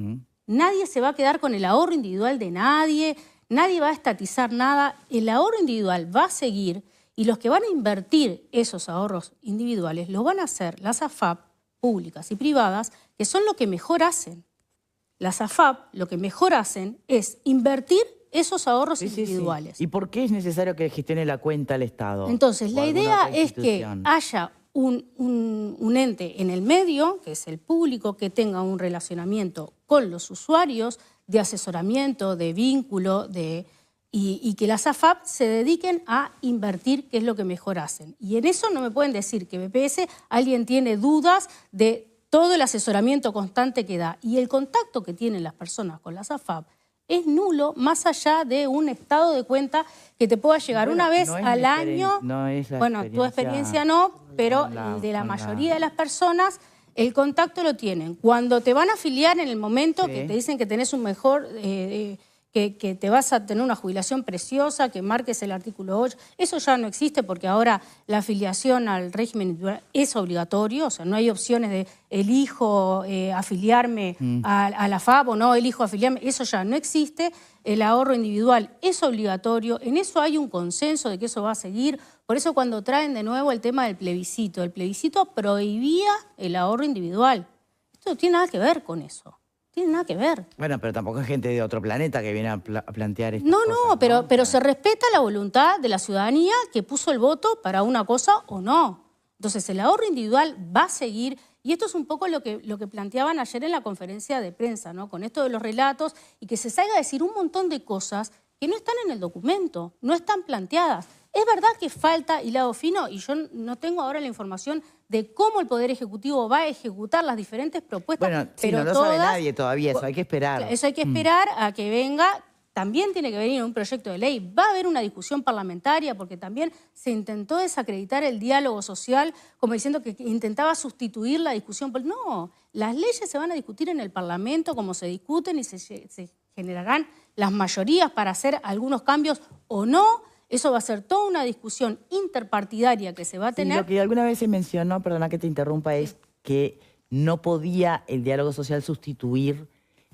Nadie se va a quedar con el ahorro individual de nadie, nadie va a estatizar nada. El ahorro individual va a seguir y los que van a invertir esos ahorros individuales lo van a hacer las AFAP públicas y privadas, que son lo que mejor hacen. Las AFAP lo que mejor hacen es invertir esos ahorros individuales. ¿Y por qué es necesario que gestione la cuenta el Estado? Entonces, la idea es que haya un ente en el medio, que es el público, que tenga un relacionamiento con los usuarios de asesoramiento, de vínculo, y que las AFAP se dediquen a invertir, que es lo que mejor hacen. Y en eso no me pueden decir que BPS, alguien tiene dudas de todo el asesoramiento constante que da. Y el contacto que tienen las personas con las AFAP es nulo, más allá de un estado de cuenta que te pueda llegar una vez al año. Bueno, tu experiencia no, pero de la mayoría de las personas, el contacto lo tienen. Cuando te van a afiliar en el momento que te dicen que tenés un mejor... que te vas a tener una jubilación preciosa, que marques el artículo 8. Eso ya no existe porque ahora la afiliación al régimen individual es obligatorio, o sea, no hay opciones de elijo afiliarme a la FAP o no elijo afiliarme, eso ya no existe. El ahorro individual es obligatorio, en eso hay un consenso de que eso va a seguir. Por eso cuando traen de nuevo el tema del plebiscito, el plebiscito prohibía el ahorro individual. Esto no tiene nada que ver con eso. Tiene nada que ver. Bueno, pero tampoco es gente de otro planeta que viene a plantear esto. No, pero se respeta la voluntad de la ciudadanía que puso el voto para una cosa o no. Entonces, el ahorro individual va a seguir, y esto es un poco lo que planteaban ayer en la conferencia de prensa, ¿no? Con esto de los relatos, y que se salga a decir un montón de cosas que no están en el documento, no están planteadas. Es verdad que falta hilado fino, y yo no tengo ahora la información de cómo el Poder Ejecutivo va a ejecutar las diferentes propuestas. Bueno, sí, pero no lo sabe nadie todavía, eso hay que esperar. Eso hay que esperar a que venga. También tiene que venir un proyecto de ley. Va a haber una discusión parlamentaria porque también se intentó desacreditar el diálogo social como diciendo que intentaba sustituir la discusión. No, las leyes se van a discutir en el Parlamento como se discuten y se generarán las mayorías para hacer algunos cambios o no. Eso va a ser toda una discusión interpartidaria que se va a tener. Sí, lo que alguna vez se mencionó, perdona que te interrumpa, es que no podía el diálogo social sustituir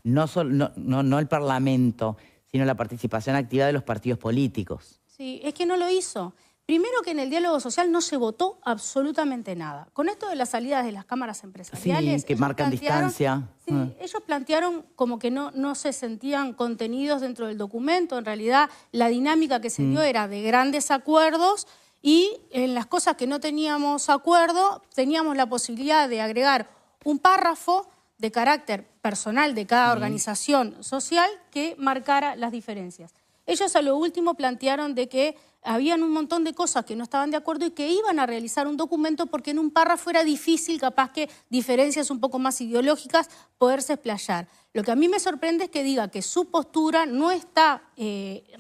no el Parlamento, sino la participación activa de los partidos políticos. Sí, es que no lo hizo. Primero que en el diálogo social no se votó absolutamente nada. Con esto de las salidas de las cámaras empresariales... Sí, que marcan distancia. Sí, ellos plantearon como que no se sentían contenidos dentro del documento. En realidad, la dinámica que se dio era de grandes acuerdos y en las cosas que no teníamos acuerdo, teníamos la posibilidad de agregar un párrafo de carácter personal de cada organización social que marcara las diferencias. Ellos a lo último plantearon de que habían un montón de cosas que no estaban de acuerdo y que iban a realizar un documento porque en un párrafo era difícil, capaz que diferencias un poco más ideológicas, poderse explayar. Lo que a mí me sorprende es que diga que su postura no está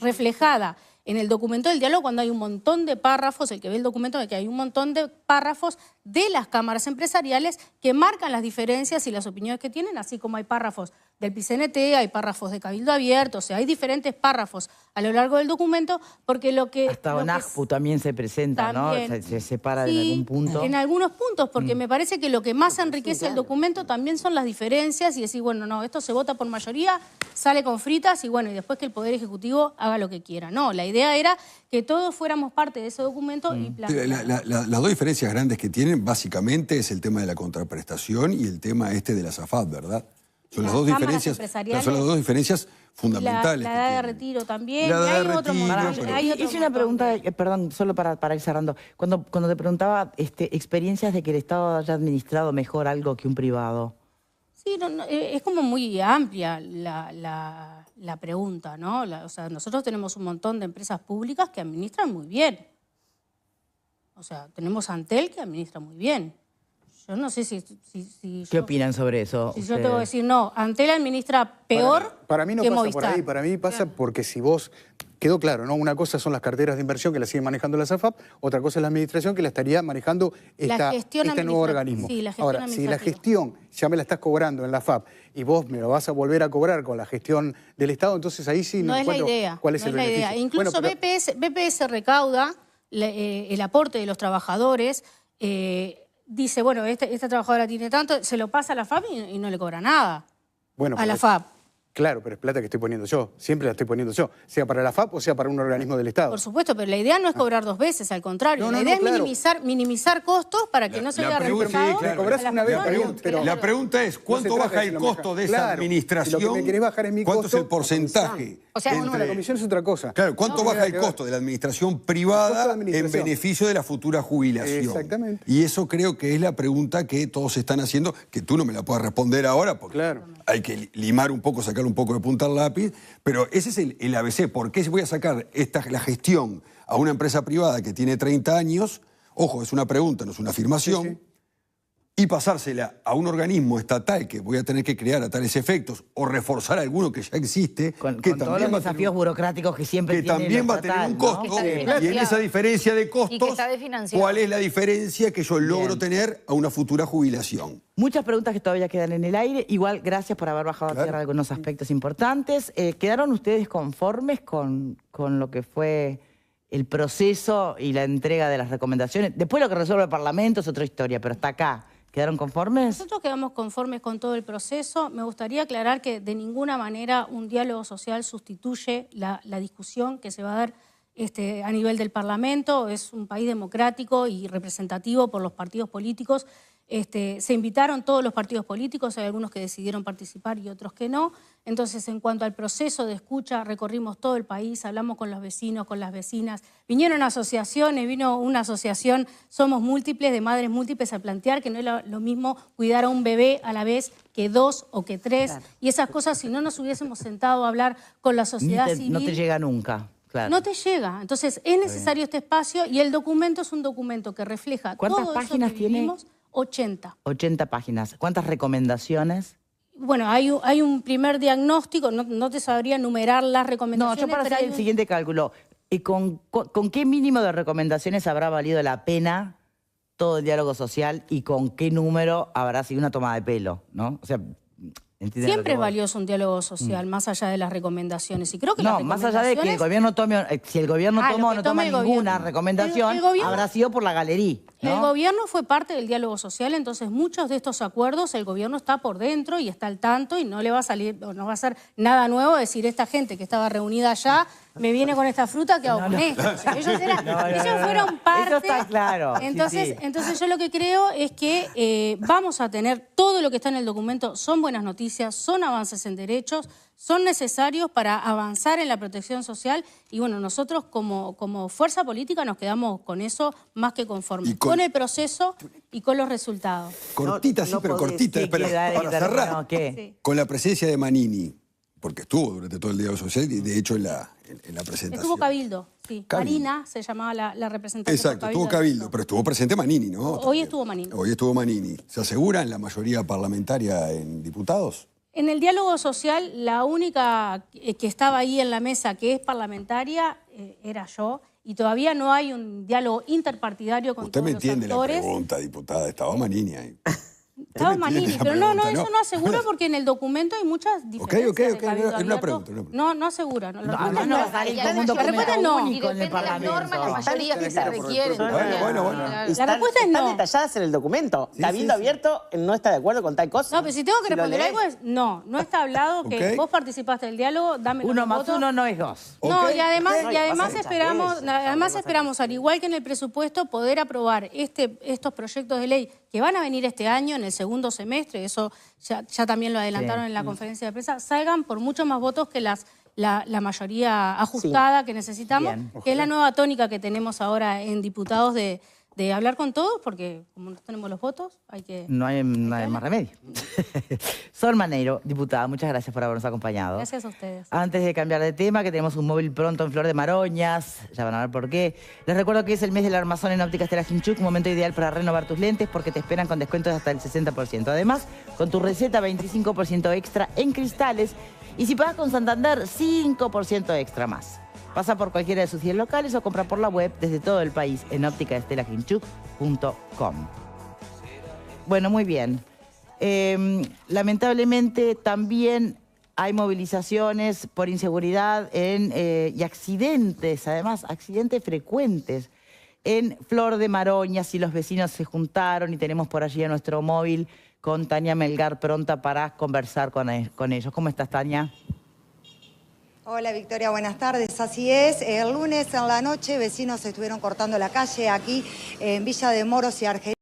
reflejada en el documento del diálogo cuando hay un montón de párrafos, el que ve el documento de que hay un montón de párrafos de las cámaras empresariales que marcan las diferencias y las opiniones que tienen, así como hay párrafos del PCNT, hay párrafos de Cabildo Abierto, o sea, hay diferentes párrafos a lo largo del documento, porque lo que... Hasta ONAJPU también se presenta, también, ¿no? Se separa en algún punto. En algunos puntos, porque me parece que lo que más enriquece el documento también son las diferencias y decir, bueno, no, esto se vota por mayoría, sale con fritas y bueno, y después que el Poder Ejecutivo haga lo que quiera. No, la idea era que todos fuéramos parte de ese documento y Las dos diferencias grandes que tienen básicamente es el tema de la contraprestación y el tema de la SAFAP, ¿verdad? Son las dos diferencias fundamentales. La edad de retiro también. La edad de retiro. Hice una pregunta, perdón, solo para ir cerrando. Cuando te preguntaba experiencias de que el Estado haya administrado mejor algo que un privado. Sí, es como muy amplia la pregunta, ¿no? O sea, nosotros tenemos un montón de empresas públicas que administran muy bien. O sea, tenemos Antel que administra muy bien. Yo no sé si ¿Qué opinan sobre eso? Si yo te voy a decir, no, Antel administra peor para mí no que pasa Movistar. por ahí, para mí pasa porque si vos... Quedó claro, ¿no? Una cosa son las carteras de inversión que las sigue manejando la SAFAP, otra cosa es la administración que la estaría manejando este nuevo organismo. Sí, la gestión Ahora, si la gestión ya me la estás cobrando en la FAP y vos me lo vas a volver a cobrar con la gestión del Estado, entonces ahí sí no encuentro cuál es el beneficio. Idea. Incluso bueno, BPS recauda el aporte de los trabajadores, dice, bueno, esta trabajadora tiene tanto, se lo pasa a la FAP y no le cobra nada a la FAP. Claro, pero es plata que estoy poniendo yo, siempre la estoy poniendo yo, sea para la FAP o sea para un organismo del Estado. Por supuesto, pero la idea no es cobrar dos veces, al contrario, la idea es minimizar costos para que no se vea reflejado. Cobras una vez, pero la pregunta es, ¿cuánto baja el costo de esa administración? Si lo que me querés bajar es mi costo. ¿Cuánto es el porcentaje? O sea, la comisión es otra cosa. Claro, ¿cuánto baja el costo de la administración privada en beneficio de la futura jubilación? Exactamente. Y eso creo que es la pregunta que todos están haciendo, que tú no me la puedas responder ahora, porque hay que limar un poco, sacar un poco de punta al lápiz, pero ese es el ABC. ¿Por qué voy a sacar la gestión a una empresa privada que tiene 30 años? Ojo, es una pregunta, no es una afirmación. y pasársela a un organismo estatal que voy a tener que crear a tales efectos o reforzar alguno que ya existe, Con que todos los desafíos burocráticos que siempre que tiene también lo va a tener estatal, un ¿no? costo, Sí. y en esa diferencia de Y que costos, está desfinanciado. ¿cuál es la diferencia que yo logro tener a una futura jubilación? Muchas preguntas que todavía quedan en el aire. Igual, gracias por haber bajado a tierra algunos aspectos importantes. ¿Quedaron ustedes conformes con lo que fue el proceso y la entrega de las recomendaciones? Después lo que resuelve el Parlamento es otra historia, pero hasta acá. ¿Quedaron conformes? Nosotros quedamos conformes con todo el proceso. Me gustaría aclarar que de ninguna manera un diálogo social sustituye la discusión que se va a dar a nivel del Parlamento. Es un país democrático y representativo por los partidos políticos. Se invitaron todos los partidos políticos, hay algunos que decidieron participar y otros que no. Entonces, en cuanto al proceso de escucha, recorrimos todo el país, hablamos con los vecinos, con las vecinas. Vinieron asociaciones, vino una asociación Somos Múltiples, de madres múltiples, a plantear que no es lo mismo cuidar a un bebé a la vez que 2 o que 3. Claro. Y esas cosas, si no nos hubiésemos sentado a hablar con la sociedad civil... No te llega nunca. Claro. No te llega. Entonces, es necesario este espacio y el documento es un documento que refleja todo eso que páginas vivimos. 80. 80 páginas. ¿Cuántas recomendaciones? Bueno, hay un primer diagnóstico, no te sabría numerar las recomendaciones. No, yo para hacer el siguiente cálculo, ¿con qué mínimo de recomendaciones habrá valido la pena todo el diálogo social y con qué número habrá sido una toma de pelo, ¿no? O sea, siempre es valioso un diálogo social, más allá de las recomendaciones. Y creo que no, más allá de que el gobierno tome, si el gobierno toma o no toma ninguna recomendación, habrá sido por la galería, ¿no? El gobierno fue parte del diálogo social, entonces muchos de estos acuerdos el gobierno está por dentro y está al tanto y no le va a salir, o no va a ser nada nuevo decir esta gente que estaba reunida allá me viene con esta fruta, ¿qué hago con esto? O sea, ellos fueron parte. Eso está claro. Entonces, entonces yo lo que creo es que vamos a tener todo lo que está en el documento, son buenas noticias, son avances en derechos, son necesarios para avanzar en la protección social y bueno, nosotros como fuerza política nos quedamos con eso más que conformes, con el proceso y con los resultados. Cortita, sí, pero cortita, para cerrar, con la presencia de Manini, porque estuvo durante todo el diálogo social y de hecho en la presentación. Estuvo Cabildo, sí. Cabildo. Marina se llamaba la representante. Exacto, estuvo Cabildo, pero estuvo presente Manini, ¿no? Hoy estuvo Manini. Hoy estuvo Manini. ¿Se aseguran la mayoría parlamentaria en diputados? En el diálogo social, la única que estaba ahí en la mesa que es parlamentaria era yo, y todavía no hay un diálogo interpartidario con todos los actores. Usted me entiende la pregunta, diputada, estaba Manini ahí. Estaba Manini, pero eso no asegura porque en el documento hay muchas diferencias de Cabildo Abierto. No asegura. No va a salir como un documento único en el Parlamento. Las normas, las mayorías que se requieren. Bueno. La respuesta es no. Están detalladas en el documento. Cabildo Abierto no está de acuerdo con tal cosa. No, pero si tengo que responder algo es no está hablado que vos participaste del diálogo, dame los 1 más votos. 1 no es 2. No, y además esperamos, al igual que en el presupuesto, poder aprobar estos proyectos de ley que van a venir este año, en el segundo semestre, eso ya también lo adelantaron en la conferencia de prensa, salgan por muchos más votos que la mayoría ajustada que necesitamos, que es la nueva tónica que tenemos ahora en diputados de hablar con todos, porque como no tenemos los votos, hay que... No hay más remedio. Sol Maneiro, diputada, muchas gracias por habernos acompañado. Gracias a ustedes. Antes de cambiar de tema, que tenemos un móvil pronto en Flor de Maroñas, ya van a ver por qué. Les recuerdo que es el mes del armazón en Óptica Estela Hinchuk, un momento ideal para renovar tus lentes porque te esperan con descuentos de hasta el 60%. Además, con tu receta 25% extra en cristales y si pagas con Santander, 5% extra más. Pasa por cualquiera de sus 10 locales o compra por la web desde todo el país en ópticaestelahinchuk.com. Bueno, muy bien. Lamentablemente también hay movilizaciones por inseguridad y accidentes, además, accidentes frecuentes en Flor de Maroñas y los vecinos se juntaron y tenemos por allí a nuestro móvil con Tania Melgar pronta para conversar con ellos. ¿Cómo estás, Tania? Hola Victoria, buenas tardes. Así es, el lunes en la noche vecinos estuvieron cortando la calle aquí en Villa de Moros y Argentina.